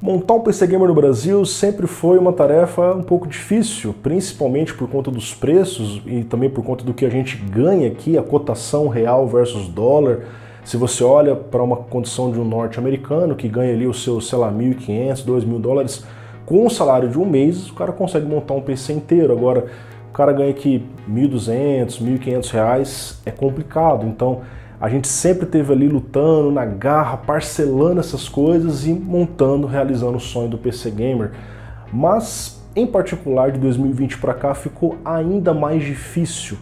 Montar um PC Gamer no Brasil sempre foi uma tarefa um pouco difícil, principalmente por conta dos preços e também por conta do que a gente ganha aqui, a cotação real versus dólar. Se você olha para uma condição de um norte-americano que ganha ali os seus, sei lá, 1.500, 2.000 dólares, com o salário de um mês, o cara consegue montar um PC inteiro. Agora, o cara ganha aqui 1.200, 1.500 reais, é complicado. Então, a gente sempre esteve ali lutando, na garra, parcelando essas coisas e montando, realizando o sonho do PC Gamer. Mas, em particular, de 2020 para cá, ficou ainda mais difícil.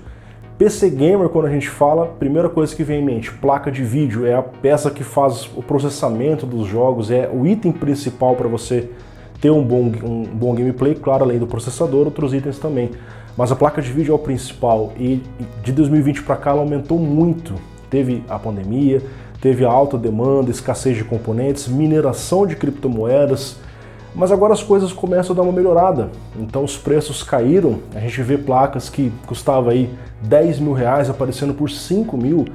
PC Gamer, quando a gente fala, primeira coisa que vem em mente, placa de vídeo, é a peça que faz o processamento dos jogos, é o item principal para você ter um bom gameplay, claro, além do processador, outros itens também. Mas a placa de vídeo é o principal e de 2020 para cá ela aumentou muito. Teve a pandemia, teve a alta demanda, escassez de componentes, mineração de criptomoedas, mas agora as coisas começam a dar uma melhorada. Então os preços caíram, a gente vê placas que custavam aí 10 mil reais aparecendo por 5 mil,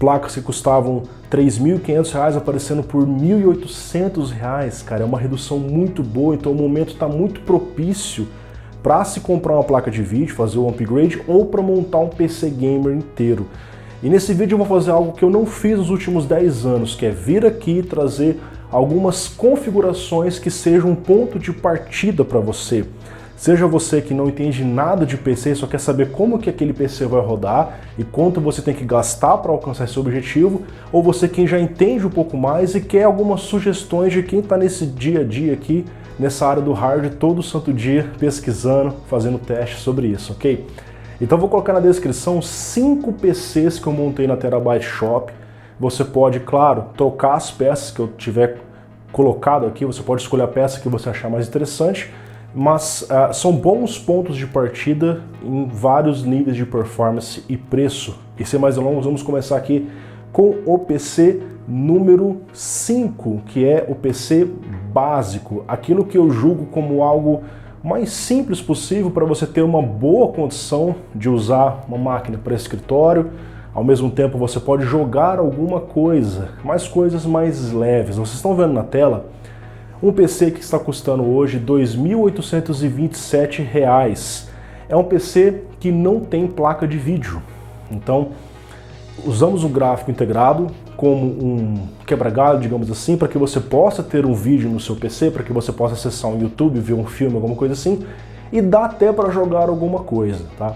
placas que custavam 3.500 reais aparecendo por 1.800 reais, cara, é uma redução muito boa, então o momento está muito propício para se comprar uma placa de vídeo, fazer um upgrade ou para montar um PC Gamer inteiro. E nesse vídeo eu vou fazer algo que eu não fiz nos últimos 10 anos, que é vir aqui e trazer algumas configurações que sejam um ponto de partida para você. Seja você que não entende nada de PC, só quer saber como que aquele PC vai rodar e quanto você tem que gastar para alcançar esse objetivo, ou você quem já entende um pouco mais e quer algumas sugestões de quem está nesse dia a dia aqui, nessa área do hard, todo santo dia pesquisando, fazendo testes sobre isso, ok? Então vou colocar na descrição 5 PCs que eu montei na Terabyte Shop. Você pode, claro, trocar as peças que eu tiver colocado aqui, você pode escolher a peça que você achar mais interessante, mas são bons pontos de partida em vários níveis de performance e preço. E sem mais delongas, vamos começar aqui com o PC número 5, que é o PC básico, aquilo que eu julgo como algo mais simples possível para você ter uma boa condição de usar uma máquina para escritório. Ao mesmo tempo você pode jogar alguma coisa, mais coisas mais leves. Vocês estão vendo na tela um PC que está custando hoje R$ 2.827. É um PC que não tem placa de vídeo. Então, usamos o gráfico integrado como um quebra-galho, digamos assim, para que você possa ter um vídeo no seu PC, para que você possa acessar um YouTube, ver um filme, alguma coisa assim, e dá até para jogar alguma coisa, tá?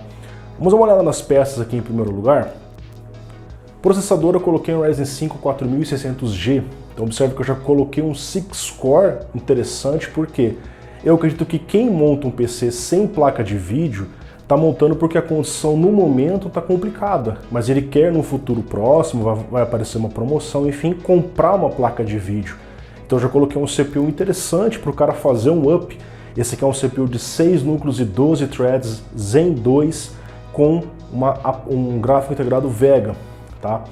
Vamos dar uma olhada nas peças aqui em primeiro lugar. Processador eu coloquei um Ryzen 5 4600G, então observe que eu já coloquei um 6-core interessante, porque eu acredito que quem monta um PC sem placa de vídeo está montando porque a condição no momento está complicada, mas ele quer no futuro próximo, vai aparecer uma promoção, enfim, comprar uma placa de vídeo. Então eu já coloquei um CPU interessante para o cara fazer um up. Esse aqui é um CPU de 6 núcleos e 12 threads Zen 2 com um gráfico integrado Vega, tá?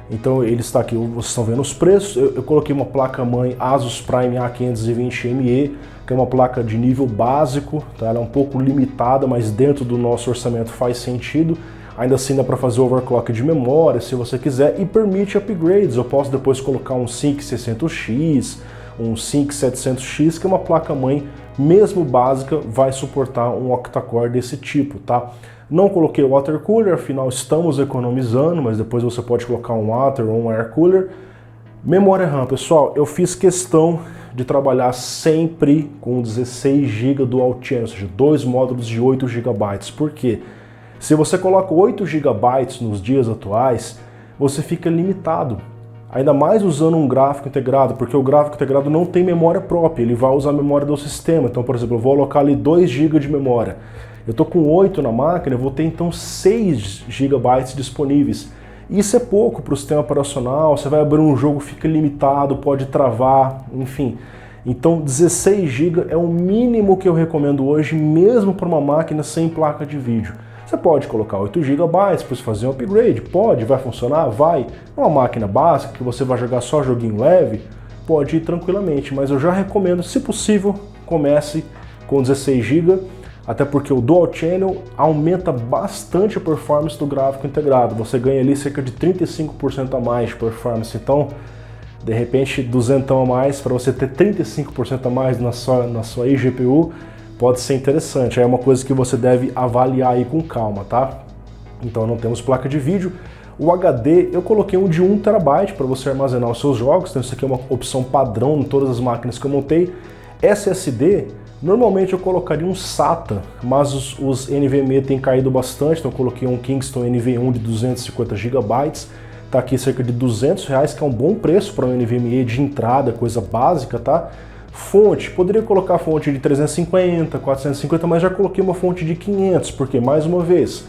Então ele está aqui, vocês estão vendo os preços. Eu coloquei uma placa-mãe Asus Prime A520ME, que é uma placa de nível básico, tá? Ela é um pouco limitada, mas dentro do nosso orçamento faz sentido. Ainda assim dá para fazer overclock de memória, se você quiser, e permite upgrades. Eu posso depois colocar um Sync 600X, um Sync 700X, que é uma placa-mãe, mesmo básica, vai suportar um octa-core desse tipo, tá? Não coloquei o water cooler, afinal estamos economizando, mas depois você pode colocar um water ou um air cooler. Memória RAM, pessoal, eu fiz questão de trabalhar sempre com 16 GB dual channel, ou seja, 2 módulos de 8 GB. Por quê? Se você coloca 8 GB nos dias atuais, você fica limitado. Ainda mais usando um gráfico integrado, porque o gráfico integrado não tem memória própria, ele vai usar a memória do sistema. Então, por exemplo, eu vou alocar ali 2 GB de memória. Eu estou com 8 na máquina, eu vou ter então 6 GB disponíveis. Isso é pouco para o sistema operacional, você vai abrir um jogo, fica limitado, pode travar, enfim. Então 16 GB é o mínimo que eu recomendo hoje, mesmo para uma máquina sem placa de vídeo. Você pode colocar 8 GB, depois fazer um upgrade, pode, vai funcionar, vai. Uma máquina básica que você vai jogar só joguinho leve, pode ir tranquilamente, mas eu já recomendo, se possível, comece com 16 GB, até porque o Dual Channel aumenta bastante a performance do gráfico integrado. Você ganha ali cerca de 35% a mais de performance. Então, De repente, 200 a mais para você ter 35% a mais na sua eGPU pode ser interessante. É uma coisa que você deve avaliar aí com calma, tá? Então não temos placa de vídeo. O HD eu coloquei um de 1 TB para você armazenar os seus jogos. Então isso aqui é uma opção padrão em todas as máquinas que eu montei. SSD, normalmente eu colocaria um SATA, mas os NVMe têm caído bastante, então eu coloquei um Kingston NV1 de 250 GB. Tá aqui cerca de R$200, que é um bom preço para um NVMe de entrada, coisa básica, tá? Fonte, poderia colocar fonte de 350, 450, mas já coloquei uma fonte de 500, porque, mais uma vez,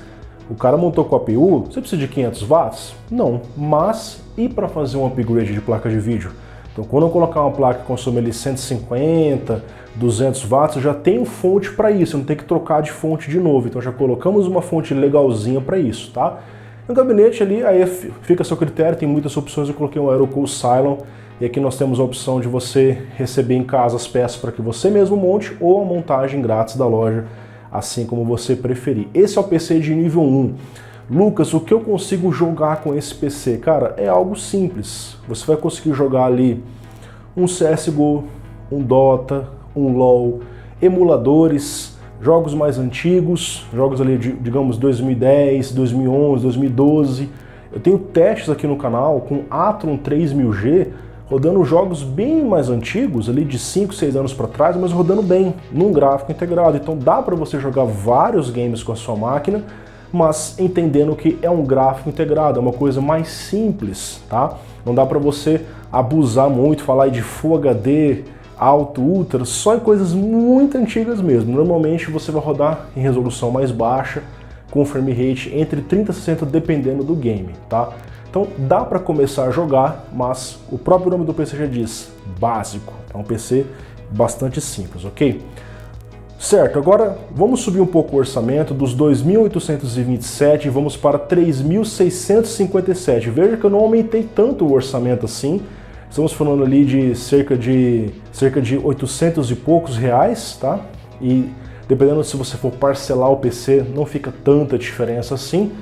o cara montou com a APU, você precisa de 500 watts? Não, mas e para fazer um upgrade de placa de vídeo? Então, quando eu colocar uma placa que consome ali 150, 200 watts, eu já tenho fonte para isso, eu não tenho que trocar de fonte de novo. Então, já colocamos uma fonte legalzinha para isso, tá? No gabinete ali, aí fica a seu critério, tem muitas opções, eu coloquei um Aerocool Cylon, e aqui nós temos a opção de você receber em casa as peças para que você mesmo monte, ou a montagem grátis da loja, assim como você preferir. Esse é o PC de nível 1. Lucas, o que eu consigo jogar com esse PC? Cara, é algo simples. Você vai conseguir jogar ali um CSGO, um Dota, um LoL, emuladores, jogos mais antigos, jogos ali de, digamos, 2010, 2011, 2012. Eu tenho testes aqui no canal com Athlon 3000G, rodando jogos bem mais antigos, ali de 5, 6 anos para trás, mas rodando bem, num gráfico integrado. Então dá para você jogar vários games com a sua máquina, mas entendendo que é um gráfico integrado, é uma coisa mais simples, tá? Não dá para você abusar muito, falar de Full HD, alto, ultra, só em coisas muito antigas mesmo. Normalmente você vai rodar em resolução mais baixa, com frame rate entre 30 e 60, dependendo do game, tá? Então dá para começar a jogar, mas o próprio nome do PC já diz, básico. É um PC bastante simples, ok? Certo, agora vamos subir um pouco o orçamento dos 2.827 e vamos para 3.657. Veja que eu não aumentei tanto o orçamento assim. Estamos falando ali de cerca de 800 e poucos reais, tá? E dependendo se você for parcelar o PC, não fica tanta diferença assim.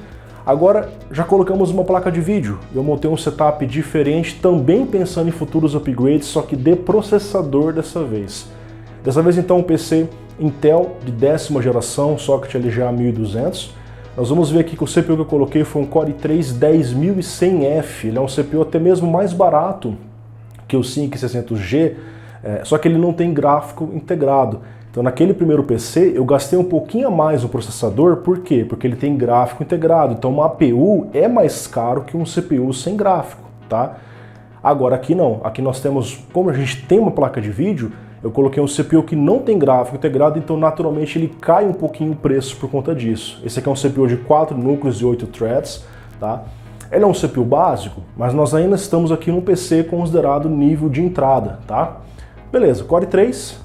Agora já colocamos uma placa de vídeo. Eu montei um setup diferente, também pensando em futuros upgrades, só que de processador dessa vez. Dessa vez então um PC Intel de 10ª geração, socket LGA 1200. Nós vamos ver aqui que o CPU que eu coloquei foi um Core i3 10100F. Ele é um CPU até mesmo mais barato que o Sync 600G, só que ele não tem gráfico integrado. Então naquele primeiro PC eu gastei um pouquinho a mais no processador, por quê? Porque ele tem gráfico integrado, então uma APU é mais caro que um CPU sem gráfico, tá? Agora aqui não, aqui nós temos, como a gente tem uma placa de vídeo, eu coloquei um CPU que não tem gráfico integrado, então naturalmente ele cai um pouquinho o preço por conta disso. Esse aqui é um CPU de 4 núcleos e 8 threads, tá? Ele é um CPU básico, mas nós ainda estamos aqui num PC considerado nível de entrada, tá? Beleza, Core i3,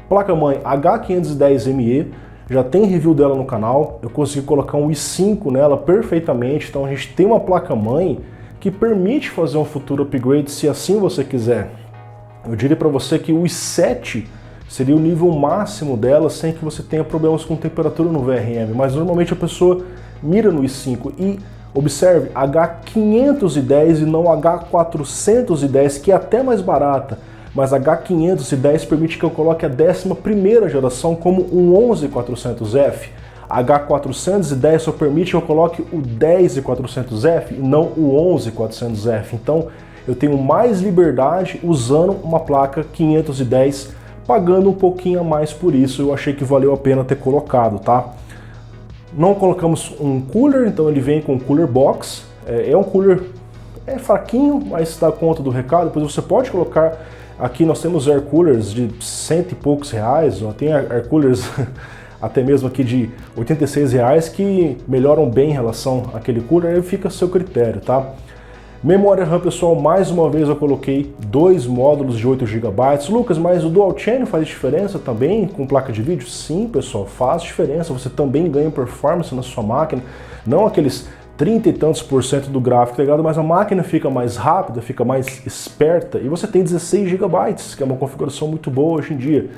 placa-mãe H510ME, já tem review dela no canal, eu consegui colocar um i5 nela perfeitamente, então a gente tem uma placa-mãe que permite fazer um futuro upgrade se assim você quiser. Eu diria para você que o i7 seria o nível máximo dela sem que você tenha problemas com temperatura no VRM, mas normalmente a pessoa mira no i5 e observe, H510 e não H410, que é até mais barata, mas H510 permite que eu coloque a 11ª geração como um 11400F. H410 só permite que eu coloque o 10400F e não o 11400F. Então eu tenho mais liberdade usando uma placa 510, pagando um pouquinho a mais por isso. Eu achei que valeu a pena ter colocado, tá? Não colocamos um cooler, então ele vem com um cooler box. É um cooler fraquinho, mas dá conta do recado. Depois você pode colocar, aqui nós temos air coolers de 100 e poucos reais, ó, tem air coolers até mesmo aqui de 86 reais que melhoram bem em relação àquele cooler, aí fica a seu critério, tá? Memória RAM, pessoal, mais uma vez eu coloquei 2 módulos de 8 GB. Lucas, mas o Dual Channel faz diferença também com placa de vídeo? Sim, pessoal, faz diferença. Você também ganha performance na sua máquina, não aqueles 30 e tantos % do gráfico integrado, mas a máquina fica mais rápida, fica mais esperta e você tem 16 GB, que é uma configuração muito boa hoje em dia.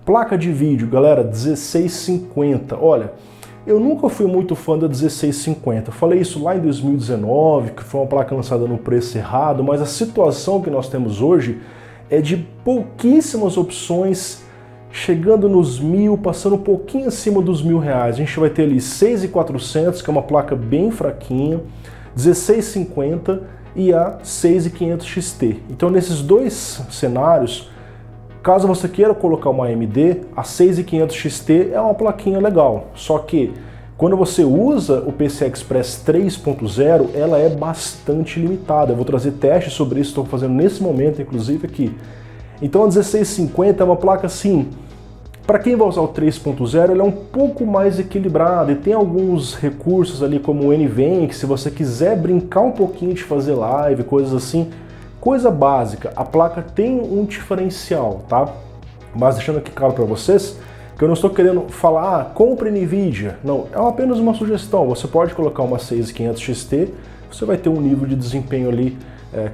Placa de vídeo, galera, 1650. Olha, Eu nunca fui muito fã da 1650, eu falei isso lá em 2019, que foi uma placa lançada no preço errado, mas a situação que nós temos hoje é de pouquíssimas opções, chegando nos 1.000, passando um pouquinho acima dos R$1.000. A gente vai ter ali 6.400, que é uma placa bem fraquinha, 1650 e a 6500 XT. Então nesses dois cenários, caso você queira colocar uma AMD, a 6500 XT é uma plaquinha legal, só que quando você usa o PCI Express 3.0, ela é bastante limitada. Eu vou trazer testes sobre isso, estou fazendo nesse momento, inclusive aqui. Então a 1650 é uma placa assim, para quem vai usar o 3.0, ela é um pouco mais equilibrada e tem alguns recursos ali como o NVENC, que se você quiser brincar um pouquinho de fazer live, coisas assim, coisa básica, a placa tem um diferencial, tá? Mas deixando aqui claro para vocês que eu não estou querendo falar, compre NVIDIA. Não, é apenas uma sugestão. Você pode colocar uma 6500 XT, você vai ter um nível de desempenho ali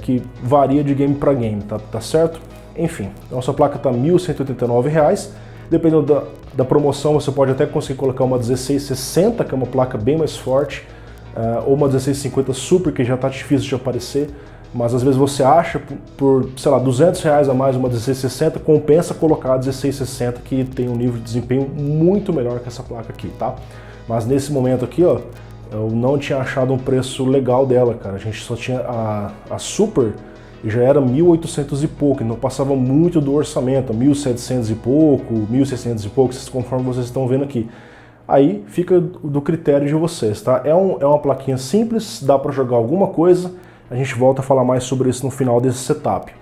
que varia de game para game, tá certo? Enfim, nossa placa está R$ 1.189. Dependendo da promoção, você pode até conseguir colocar uma 1660, que é uma placa bem mais forte, ou uma 1650 Super, que já está difícil de aparecer. Mas às vezes você acha por, sei lá, R$200 a mais uma 1660, compensa colocar a 1660 que tem um nível de desempenho muito melhor que essa placa aqui, tá? Mas nesse momento aqui, ó, eu não tinha achado um preço legal dela, cara. A gente só tinha a Super e já era 1.800 e pouco, não passava muito do orçamento, 1.700 e pouco, 1.600 e pouco, conforme vocês estão vendo aqui. Aí fica do critério de vocês, tá? É uma plaquinha simples, dá para jogar alguma coisa. A gente volta a falar mais sobre isso no final desse setup.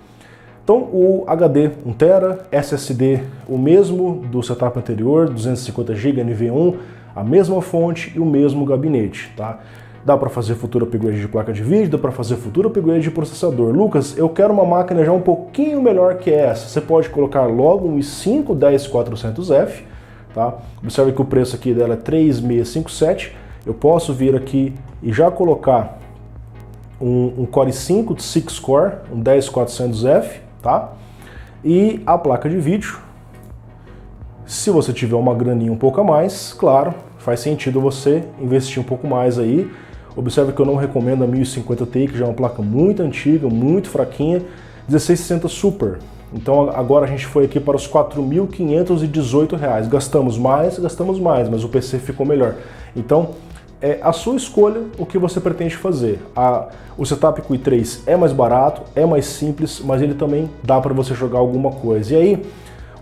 Então o HD 1TB, SSD o mesmo do setup anterior, 250GB NV1, a mesma fonte e o mesmo gabinete, tá? Dá para fazer futuro upgrade de placa de vídeo, dá para fazer futuro upgrade de processador. Lucas, eu quero uma máquina já um pouquinho melhor que essa. Você pode colocar logo um i5 10400F, tá? Observe que o preço aqui dela é 3.657. Eu posso vir aqui e já colocar um Core i5 de 6-core, um 10400F, tá? E a placa de vídeo, se você tiver uma graninha um pouco a mais, claro, faz sentido você investir um pouco mais aí. Observe que eu não recomendo a 1050 Ti, que já é uma placa muito antiga, muito fraquinha, 1660 Super. Então agora a gente foi aqui para os R$ 4.518. Gastamos mais, mas o PC ficou melhor. Então, é a sua escolha o que você pretende fazer. O setup com o i3 é mais barato, é mais simples, mas ele também dá para você jogar alguma coisa. E aí,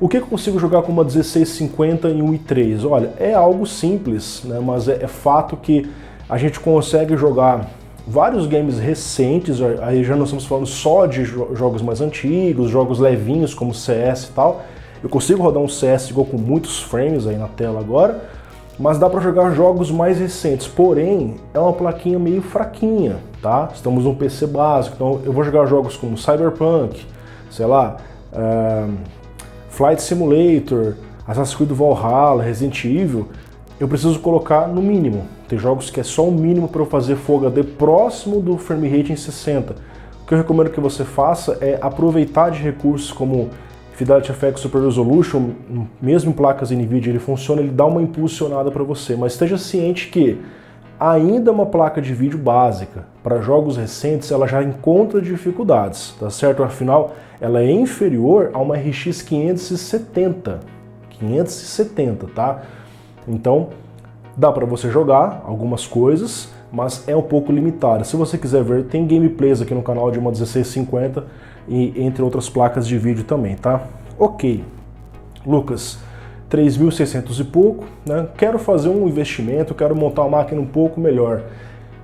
o que eu consigo jogar com uma 1650 e um i3? Olha, é algo simples, né? Mas é fato que a gente consegue jogar vários games recentes, aí já não estamos falando só de jogos mais antigos, jogos levinhos como CS e tal. Eu consigo rodar um CSGO com muitos frames aí na tela agora, mas dá para jogar jogos mais recentes, porém é uma plaquinha meio fraquinha, tá? Estamos num PC básico, então eu vou jogar jogos como Cyberpunk, sei lá, Flight Simulator, Assassin's Creed Valhalla, Resident Evil, eu preciso colocar no mínimo. Tem jogos que é só o mínimo para eu fazer Full HD próximo do frame rate em 60. O que eu recomendo que você faça é aproveitar de recursos como Fidelity FX Super Resolution, mesmo em placas NVIDIA ele funciona, ele dá uma impulsionada para você, mas esteja ciente que ainda é uma placa de vídeo básica. Para jogos recentes ela já encontra dificuldades, tá certo? Afinal, ela é inferior a uma RX 570, tá? Então, dá para você jogar algumas coisas, mas é um pouco limitada. Se você quiser ver, tem gameplays aqui no canal de uma 1650 e entre outras placas de vídeo também, tá? Ok, Lucas, 3.600 e pouco, né? Quero fazer um investimento, quero montar uma máquina um pouco melhor.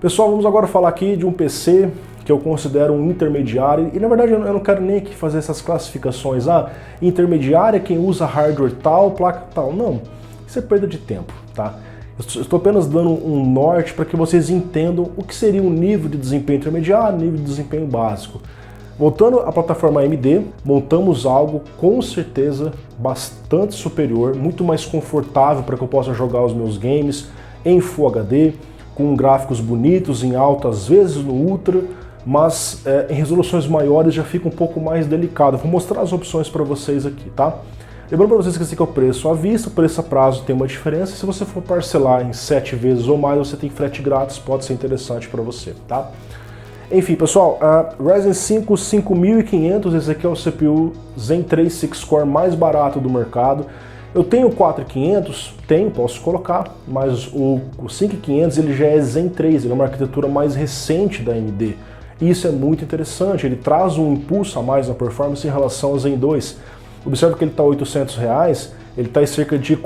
Pessoal, vamos agora falar aqui de um PC que eu considero um intermediário, e na verdade eu não quero nem aqui fazer essas classificações, intermediária, quem usa hardware tal, placa tal, não, isso é perda de tempo, tá? Eu estou apenas dando um norte para que vocês entendam o que seria um nível de desempenho intermediário, nível de desempenho básico. Voltando à plataforma AMD, montamos algo com certeza bastante superior, muito mais confortável para que eu possa jogar os meus games em Full HD, com gráficos bonitos, em alto, às vezes no Ultra, mas em resoluções maiores já fica um pouco mais delicado. Vou mostrar as opções para vocês aqui, tá? Lembrando para vocês que esse aqui é o preço à vista, o preço a prazo tem uma diferença. Se você for parcelar em 7 vezes ou mais, você tem frete grátis, pode ser interessante para você, tá? Enfim, pessoal, a Ryzen 5 5500, esse aqui é o CPU Zen 3 6-core mais barato do mercado. Eu tenho o 4500, posso colocar, mas o 5500 ele já é Zen 3, ele é uma arquitetura mais recente da AMD. E isso é muito interessante, ele traz um impulso a mais na performance em relação ao Zen 2. Observe que ele está R$ 800, ele está em cerca de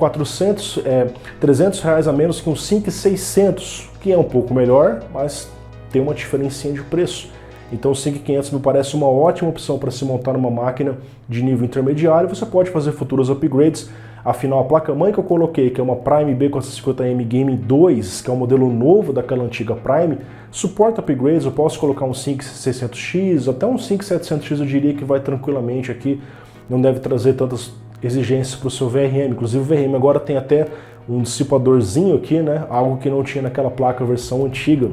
300 reais a menos que um 5600, que é um pouco melhor, mas tem uma diferencinha de preço. Então o 5500 me parece uma ótima opção para se montar numa máquina de nível intermediário. Você pode fazer futuros upgrades. Afinal, a placa-mãe que eu coloquei, que é uma Prime B450M Gaming 2, que é um modelo novo daquela antiga Prime, suporta upgrades. Eu posso colocar um 5600X, até um 5700X eu diria que vai tranquilamente aqui. Não deve trazer tantas exigências para o seu VRM. Inclusive o VRM agora tem até um dissipadorzinho aqui, né? Algo que não tinha naquela placa versão antiga,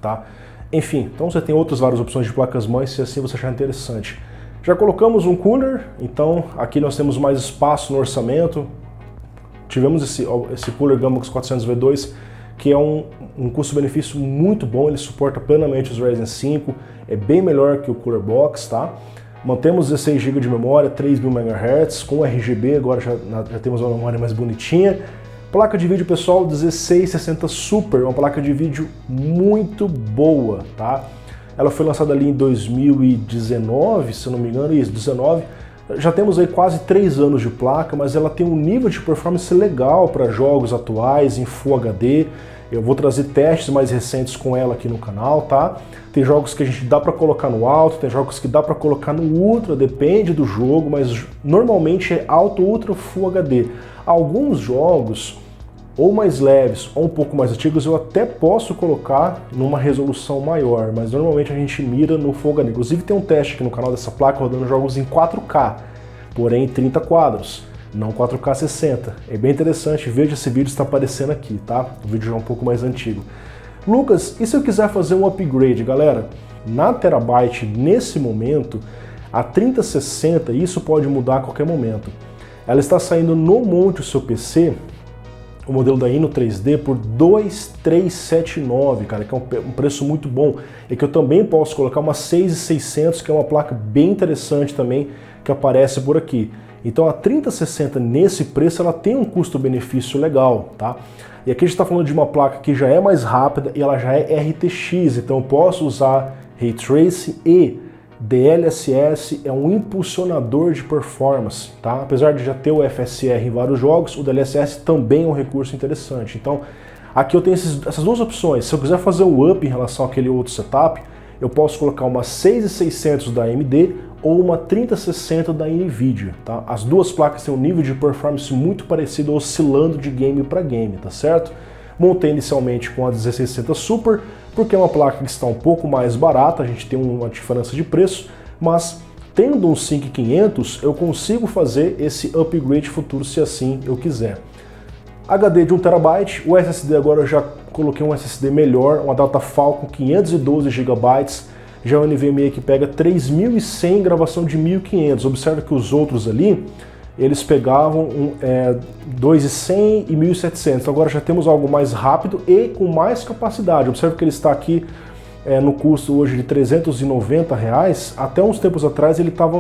tá? Enfim, então você tem outras várias opções de placas-mães, se assim você achar interessante. Já colocamos um cooler, então aqui nós temos mais espaço no orçamento. Tivemos esse cooler Gammax 400V2, que é um custo-benefício muito bom, ele suporta plenamente os Ryzen 5, é bem melhor que o Cooler Box, tá? Mantemos 16 GB de memória, 3000 MHz, com RGB, agora já temos uma memória mais bonitinha. Placa de vídeo, pessoal, 1660 Super, uma placa de vídeo muito boa, tá? Ela foi lançada ali em 2019, se eu não me engano, isso, 19. Já temos aí quase 3 anos de placa, mas ela tem um nível de performance legal para jogos atuais em Full HD. Eu vou trazer testes mais recentes com ela aqui no canal, tá? Tem jogos que a gente dá para colocar no alto, tem jogos que dá para colocar no ultra, depende do jogo, mas normalmente é alto, ultra, Full HD. Alguns jogos ou mais leves ou um pouco mais antigos eu até posso colocar numa resolução maior, mas normalmente a gente mira no Full HD. Inclusive tem um teste aqui no canal dessa placa rodando jogos em 4K, porém 30 quadros, não 4K 60. É bem interessante, veja esse vídeo, está aparecendo aqui, tá? O vídeo já é um pouco mais antigo. Lucas, e se eu quiser fazer um upgrade, galera? Na Terabyte, nesse momento, a 3060, isso pode mudar a qualquer momento. Ela está saindo no monte o seu PC, o modelo da Ino 3D, por 2.379, cara, que é um preço muito bom. E que eu também posso colocar uma 6600, que é uma placa bem interessante também, que aparece por aqui. Então a 3060 nesse preço, ela tem um custo-benefício legal, tá? E aqui a gente está falando de uma placa que já é mais rápida e ela já é RTX, então eu posso usar Ray Tracing e DLSS é um impulsionador de performance, tá? Apesar de já ter o FSR em vários jogos, o DLSS também é um recurso interessante. Então, aqui eu tenho essas duas opções. Se eu quiser fazer um up em relação àquele outro setup, eu posso colocar uma 6600 da AMD ou uma 3060 da NVIDIA, tá? As duas placas têm um nível de performance muito parecido, oscilando de game para game, tá certo? Montei inicialmente com a 1660 Super, porque é uma placa que está um pouco mais barata, a gente tem uma diferença de preço, mas tendo um 5500 eu consigo fazer esse upgrade futuro se assim eu quiser. HD de 1 TB, o SSD agora eu já coloquei um SSD melhor, uma Data Falcon 512 GB, já é um NVMe que pega 3100 gravação de 1500, observa que os outros ali, eles pegavam 2.100 e 1.700, então agora já temos algo mais rápido e com mais capacidade. Observe que ele está aqui no custo hoje de R$390, até uns tempos atrás ele estava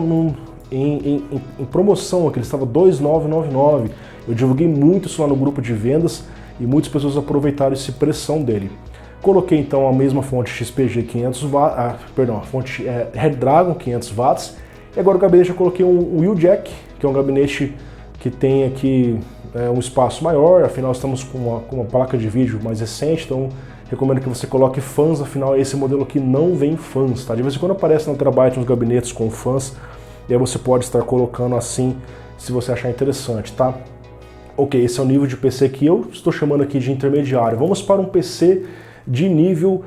em promoção, aqui ele estava R$2.999. Eu divulguei muito isso lá no grupo de vendas e muitas pessoas aproveitaram esse pressão dele. Coloquei então a mesma fonte XPG 500 watts, a fonte Redragon 500 watts, e agora o gabinete eu coloquei um Wheeljack, que é um gabinete que tem aqui um espaço maior, afinal estamos com uma placa de vídeo mais recente, então recomendo que você coloque fãs, afinal esse modelo aqui não vem fãs, tá? De vez em quando aparece na Terabyte uns gabinetes com fãs, e aí você pode estar colocando assim, se você achar interessante, tá? Ok, esse é o nível de PC que eu estou chamando aqui de intermediário. Vamos para um PC de nível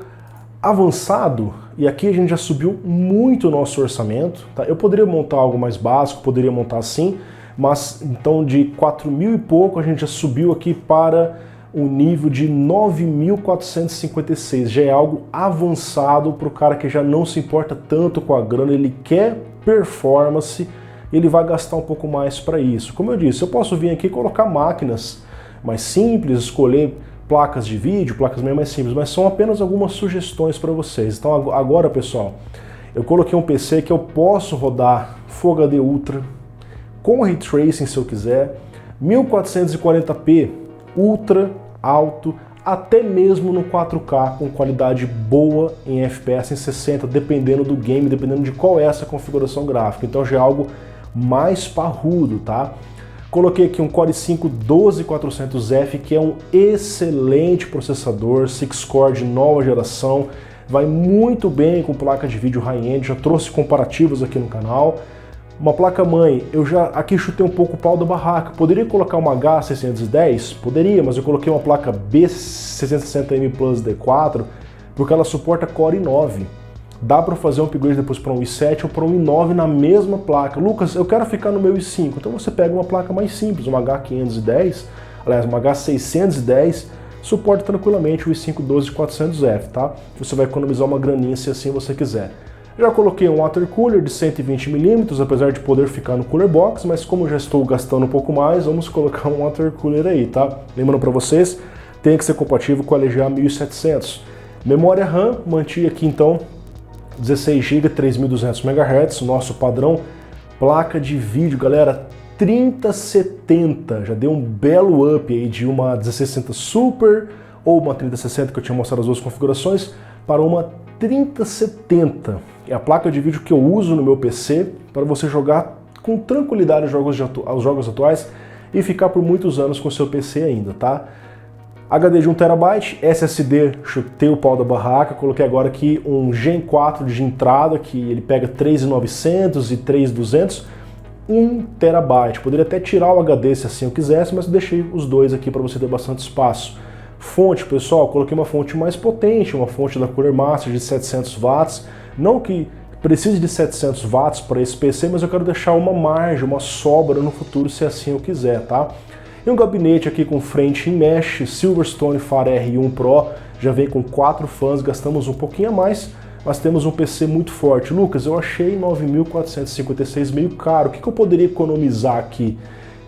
avançado, e aqui a gente já subiu muito o nosso orçamento, tá? Eu poderia montar algo mais básico, poderia montar assim, mas então de 4.000 e pouco a gente já subiu aqui para um nível de 9.456, já é algo avançado para o cara que já não se importa tanto com a grana, ele quer performance, ele vai gastar um pouco mais para isso. Como eu disse, eu posso vir aqui e colocar máquinas mais simples, escolher placas de vídeo, placas meio mais simples, mas são apenas algumas sugestões para vocês. Então agora, pessoal, eu coloquei um PC que eu posso rodar Full HD Ultra, com Ray Tracing se eu quiser, 1440p, ultra alto, até mesmo no 4K, com qualidade boa em FPS em 60, dependendo do game, dependendo de qual é essa configuração gráfica. Então já é algo mais parrudo, tá? Coloquei aqui um Core i5-12400F, que é um excelente processador, 6-core de nova geração, vai muito bem com placa de vídeo high-end, já trouxe comparativos aqui no canal. Uma placa-mãe, eu já aqui chutei um pouco o pau da barraca. Poderia colocar uma H610? Poderia, mas eu coloquei uma placa B660M Plus D4 porque ela suporta Core i9. Dá para fazer um upgrade depois para um i7 ou para um i9 na mesma placa. Lucas, eu quero ficar no meu i5, então você pega uma placa mais simples, uma H510, aliás, uma H610, suporta tranquilamente o i5-12400F, tá? Você vai economizar uma graninha se assim você quiser. Já coloquei um water cooler de 120mm, apesar de poder ficar no cooler box, mas como já estou gastando um pouco mais, vamos colocar um water cooler aí, tá? Lembrando para vocês, tem que ser compatível com a LGA 1700. Memória RAM, mantive aqui então 16 GB, 3200 MHz, nosso padrão. Placa de vídeo, galera, 3070, já deu um belo up aí de uma 1660 Super ou uma 3060, que eu tinha mostrado as duas configurações, para uma 3070. É a placa de vídeo que eu uso no meu PC para você jogar com tranquilidade os jogos atuais e ficar por muitos anos com o seu PC ainda, tá? HD de 1TB, SSD, chutei o pau da barraca, coloquei agora aqui um Gen 4 de entrada, que ele pega 3.900 e 3.200, 1TB. Poderia até tirar o HD se assim eu quisesse, mas deixei os dois aqui para você ter bastante espaço. Fonte, pessoal, coloquei uma fonte mais potente, uma fonte da Cooler Master de 700 watts, não que precise de 700 watts para esse PC, mas eu quero deixar uma margem, uma sobra no futuro se assim eu quiser, tá? E um gabinete aqui com frente em mesh, Silverstone Phare R1 Pro, já vem com 4 fãs, gastamos um pouquinho a mais, mas temos um PC muito forte. Lucas, eu achei 9.456 meio caro, o que eu poderia economizar aqui?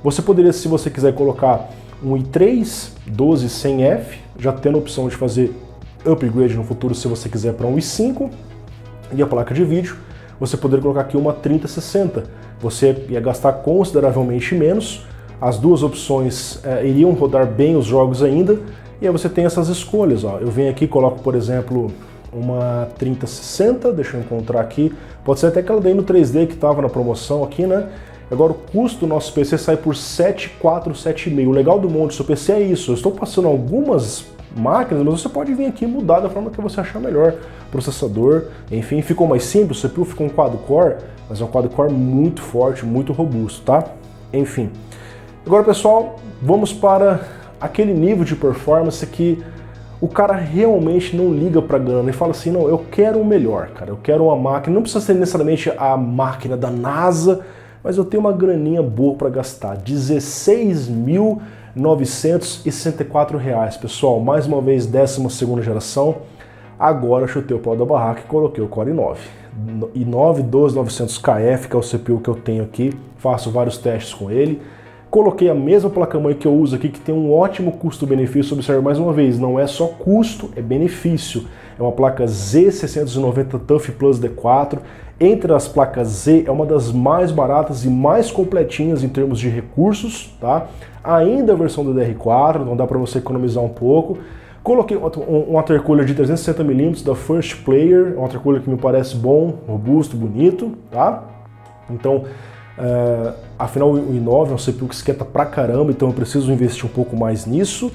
Você poderia, se você quiser, colocar um i3 12100F, já tendo a opção de fazer upgrade no futuro se você quiser para um i5, e a placa de vídeo, você poderia colocar aqui uma 3060. Você ia gastar consideravelmente menos, as duas opções iriam rodar bem os jogos ainda, e aí você tem essas escolhas. Ó. Eu venho aqui e coloco, por exemplo, uma 3060, deixa eu encontrar aqui, pode ser até aquela daí no 3D que estava na promoção aqui, né? Agora o custo do nosso PC sai por 7.400, 7.500. O legal do monte do seu PC é isso, eu estou passando algumas máquinas, mas você pode vir aqui e mudar da forma que você achar melhor. Processador, enfim, ficou mais simples, o CPU ficou um quad-core, mas é um quad-core muito forte, muito robusto, tá? Enfim. Agora, pessoal, vamos para aquele nível de performance que o cara realmente não liga para grana e fala assim, não, eu quero o melhor, cara, eu quero uma máquina, não precisa ser necessariamente a máquina da NASA, mas eu tenho uma graninha boa para gastar, R$16.964, pessoal, mais uma vez 12ª geração, agora chutei o pau da barraca e coloquei o Core i9, i9 12900KF, que é o CPU que eu tenho aqui, faço vários testes com ele, coloquei a mesma placa-mãe que eu uso aqui, que tem um ótimo custo-benefício, observe mais uma vez, não é só custo, é benefício, é uma placa Z690 TUF Plus D4, entre as placas Z é uma das mais baratas e mais completinhas em termos de recursos, tá? Ainda a versão do DR4, então dá para você economizar um pouco. Coloquei um watercooler de 360mm da First Player, um watercooler que me parece bom, robusto, bonito, tá? Então, afinal o i9 é um CPU que esquenta pra caramba, então eu preciso investir um pouco mais nisso.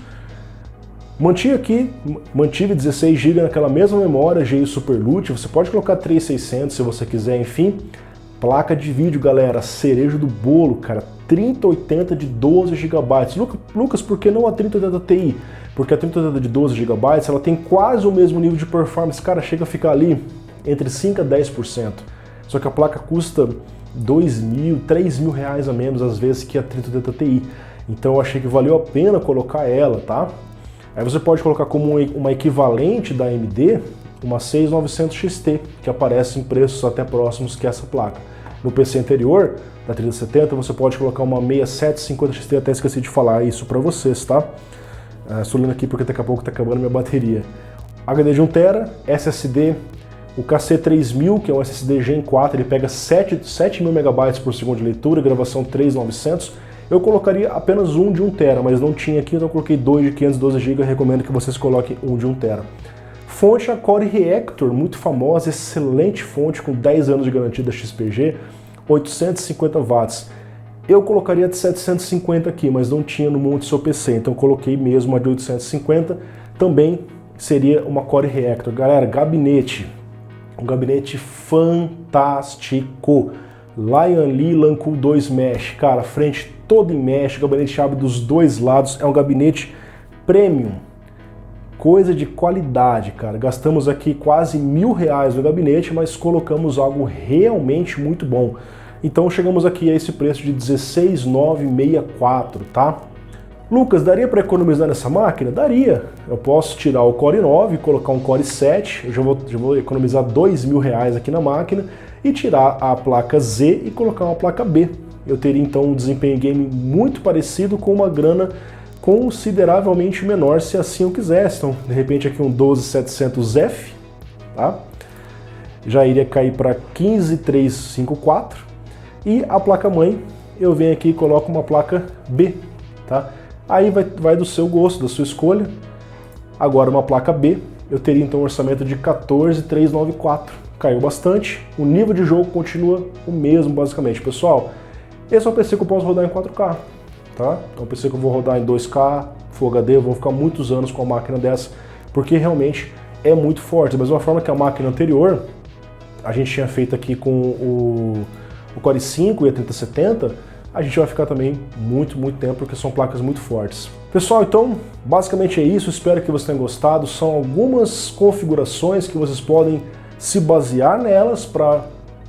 Mantive 16 GB naquela mesma memória GI Superlute, você pode colocar 3600 se você quiser, enfim. Placa de vídeo, galera, cereja do bolo, cara, 3080 de 12 GB. Lucas, por que não a 3080 Ti? Porque a 3080 de 12 GB, ela tem quase o mesmo nível de performance, cara, chega a ficar ali entre 5 a 10%. Só que a placa custa R$2.000, R$3.000 a menos às vezes que a 3080 Ti. Então eu achei que valeu a pena colocar ela, tá? Aí você pode colocar como uma equivalente da AMD, uma 6900 XT, que aparece em preços até próximos que essa placa. no PC anterior, da 3070, você pode colocar uma 6750 XT, até esqueci de falar isso para vocês, tá? Estou lendo aqui porque daqui a pouco está acabando minha bateria. HD de 1TB, SSD, o KC3000, que é um SSD Gen 4, ele pega 7.000 MB por segundo de leitura, gravação 3900. Eu colocaria apenas um de 1TB, mas não tinha aqui, então eu coloquei 2 de 512 GB, recomendo que vocês coloquem um de 1TB. Fonte a Core Reactor, muito famosa, excelente fonte, com 10 anos de garantia da XPG, 850 watts. Eu colocaria de 750 aqui, mas não tinha no monte do seu PC, então coloquei mesmo a de 850, também seria uma Core Reactor. Galera, gabinete, um gabinete fantástico. Lion Li Lancool 2 Mesh, cara, frente toda em mesh, o gabinete abre dos dois lados, é um gabinete premium, coisa de qualidade, cara. Gastamos aqui quase R$1.000 no gabinete, mas colocamos algo realmente muito bom. Então chegamos aqui a esse preço de R$16.964, tá? Lucas, daria para economizar nessa máquina? Daria. Eu posso tirar o Core 9 e colocar um Core 7, eu já vou economizar R$2.000 aqui na máquina, e tirar a placa Z e colocar uma placa B. Eu teria então um desempenho game muito parecido com uma grana consideravelmente menor, se assim eu quisesse. Então, de repente aqui um 12700F, tá? Já iria cair para 15.354, e a placa-mãe eu venho aqui e coloco uma placa B, tá? Aí vai do seu gosto, da sua escolha. Agora uma placa B, eu teria então um orçamento de 14.394, caiu bastante, o nível de jogo continua o mesmo basicamente. Pessoal, esse é um PC que eu posso rodar em 4K, tá? É um PC que eu vou rodar em 2K, Full HD, eu vou ficar muitos anos com a máquina dessa, porque realmente é muito forte. Da mesma forma que a máquina anterior, a gente tinha feito aqui com o Core 5 e a 3070, a gente vai ficar também muito tempo, porque são placas muito fortes. Pessoal, então, basicamente é isso, espero que vocês tenham gostado. São algumas configurações que vocês podem se basear nelas para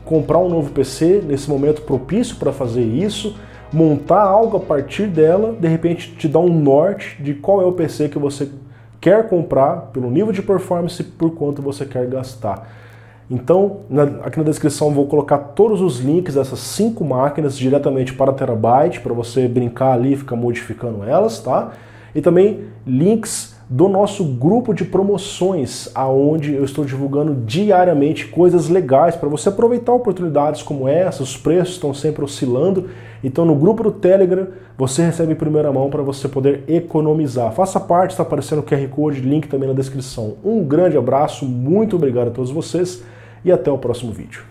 comprar um novo PC, nesse momento propício para fazer isso, montar algo a partir dela, de repente te dar um norte de qual é o PC que você quer comprar, pelo nível de performance e por quanto você quer gastar. Então, aqui na descrição vou colocar todos os links dessas 5 máquinas diretamente para a Terabyte, para você brincar ali e ficar modificando elas, tá? E também links do nosso grupo de promoções, aonde eu estou divulgando diariamente coisas legais para você aproveitar oportunidades como essa. Os preços estão sempre oscilando, então no grupo do Telegram você recebe em primeira mão para você poder economizar. Faça parte, está aparecendo o QR Code, link também na descrição. Um grande abraço, muito obrigado a todos vocês e até o próximo vídeo.